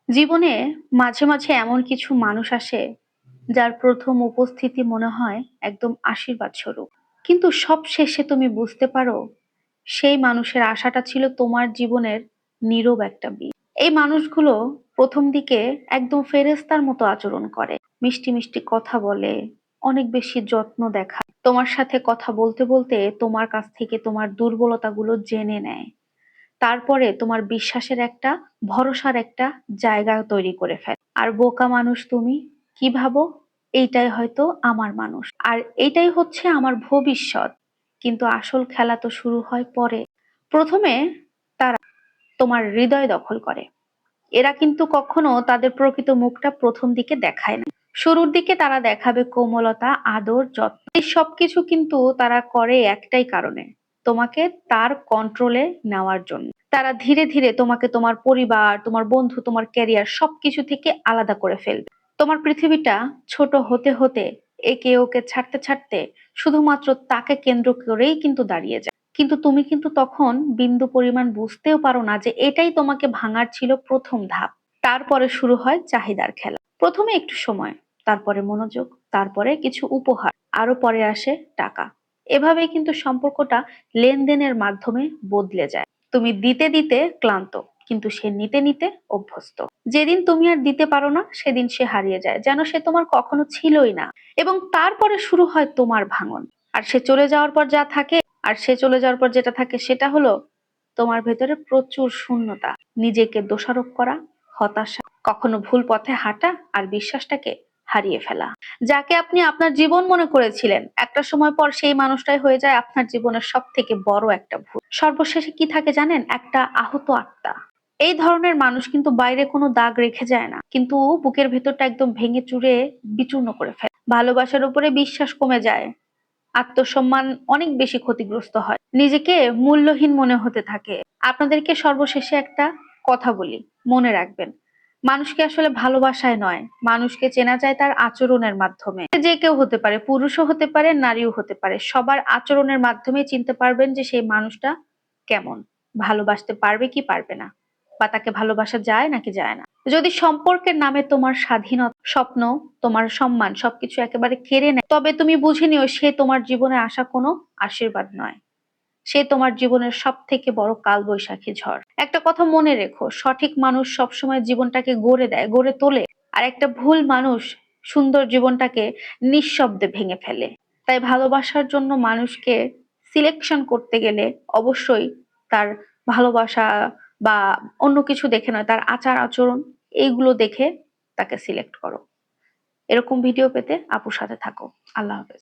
জীবনে মাঝে মাঝে এমন কিছু মানুষ আসে যার প্রথম উপস্থিতি মনে হয় একদম আশীর্বাদ স্বরূপ, কিন্তু সব শেষে তুমি বুঝতে পারো সেই মানুষের আশাটা ছিল তোমার জীবনের নীরব একটা বীজ। এই মানুষগুলো প্রথম দিকে একদম ফেরেশতার মতো আচরণ করে, মিষ্টি মিষ্টি কথা বলে, অনেক বেশি যত্ন দেখায়, তোমার সাথে কথা বলতে বলতে তোমার কাছ থেকে তোমার দুর্বলতাগুলো জেনে নেয়। তারপরে তোমার বিশ্বাসের একটা, ভরসার একটা জায়গা তৈরি করে ফেলে। আর বোকা মানুষ তুমি, কি ভাবো এইটাই হয়তো আমার মানুষ, আর এইটাই হচ্ছে আমার ভবিষ্যৎ। কিন্তু আসল খেলা তো শুরু হয় পরে। প্রথমে তারা তোমার হৃদয় দখল করে। এরা কিন্তু কখনো তাদের প্রকৃত মুখটা প্রথম দিকে দেখায় না। শুরুর দিকে তারা দেখাবে কোমলতা, আদর, যত্ন। এই সবকিছু কিন্তু তারা করে একটাই কারণে, তোমাকে তার কন্ট্রোলে নেওয়ার জন্য। তারা ধীরে ধীরে তোমাকে তোমার পরিবার, তোমার বন্ধু, তোমার ক্যারিয়ার সবকিছু থেকে আলাদা করে ফেলবে। তোমার পৃথিবীটা ছোট হতে হতে, একে ওকে ছাড়তে ছাড়তে শুধুমাত্র তাকে কেন্দ্র করেই কিন্তু দাঁড়িয়ে যায়। কিন্তু তুমি কিন্তু তখন বিন্দু পরিমাণ বুঝতেও পারো না যে এটাই তোমাকে ভাঙার ছিল প্রথম ধাপ। তারপরে শুরু হয় চাহিদার খেলা। প্রথমে একটু সময়, তারপরে মনোযোগ, তারপরে কিছু উপহার, আরো পরে আসে টাকা। এভাবেই কিন্তু সম্পর্কটা লেনদেনের মাধ্যমে বদলে যায়। তুমি দিতে দিতে ক্লান্ত, কিন্তু সে নিতে নিতে অভ্যস্ত। যেদিন তুমি আর দিতে পারো না সেদিন সে হারিয়ে যায়, যেন সে তোমার কখনো ছিলই না। এবং তারপরে শুরু হয় তোমার ভাঙন। আর সে চলে যাওয়ার পর যা থাকে, আর সে চলে যাওয়ার পর যেটা থাকে সেটা হলো তোমার ভেতরে প্রচুর শূন্যতা, নিজেকে দোষারোপ করা, হতাশা, কখনো ভুল পথে হাঁটা, আর বিশ্বাসটাকে হারিয়ে ফেলা। যাকে আপনি আপনার জীবন মনে করেছিলেন, একটা সময় পর সেই মানুষটাই হয়ে যায় আপনার জীবনের সব থেকে বড় একটা ভুল। সর্বশেষে কি থাকে জানেন? একটা আহত আত্মা। এই ধরনের মানুষ কিন্তু বাইরে কোনো দাগ রেখে যায় না, কিন্তু বুকের ভেতরটা একদম ভেঙে চুরে বিচূর্ণ করে ফেলে। ভালোবাসার উপরে বিশ্বাস কমে যায়, আত্মসম্মান অনেক বেশি ক্ষতিগ্রস্ত হয়, নিজেকে মূল্যহীন মনে হতে থাকে। আপনাদেরকে সর্বশেষে একটা কথা বলি, মনে রাখবেন, মানুষকে আসলে ভালোবাসায় নয়, মানুষকে চেনা যায় তার আচরণের মাধ্যমে। যে কেউ হতে পারে, পুরুষও হতে পারে, নারীও হতে পারে, সবার আচরণের মাধ্যমে চিনতে পারবেন যে সেই মানুষটা কেমন, ভালোবাসতে পারবে কি পারবে না, বা তাকে ভালোবাসা যায় নাকি যায় না। যদি সম্পর্কের নামে তোমার স্বাধীনতা, স্বপ্ন, তোমার সম্মান সবকিছু একেবারে কেড়ে নেয়, তবে তুমি বুঝে নিও সে তোমার জীবনে আসা কোনো আশীর্বাদ নয়, সে তোমার জীবনের সব থেকে বড় কালবৈশাখী ঝড়। একটা কথা মনে রেখো, সঠিক মানুষ সবসময় জীবনটাকে গড়ে দেয়, গড়ে তোলে। আর একটা ভুল মানুষ সুন্দর জীবনটাকে নিঃশব্দে ভেঙে ফেলে। তাই ভালোবাসার জন্য মানুষকে সিলেকশন করতে গেলে অবশ্যই তার ভালোবাসা বা অন্য কিছু দেখে নয়, তার আচার আচরণ এইগুলো দেখে তাকে সিলেক্ট করো। এরকম ভিডিও পেতে আপুর সাথে থাকো। আল্লাহ হাফেজ।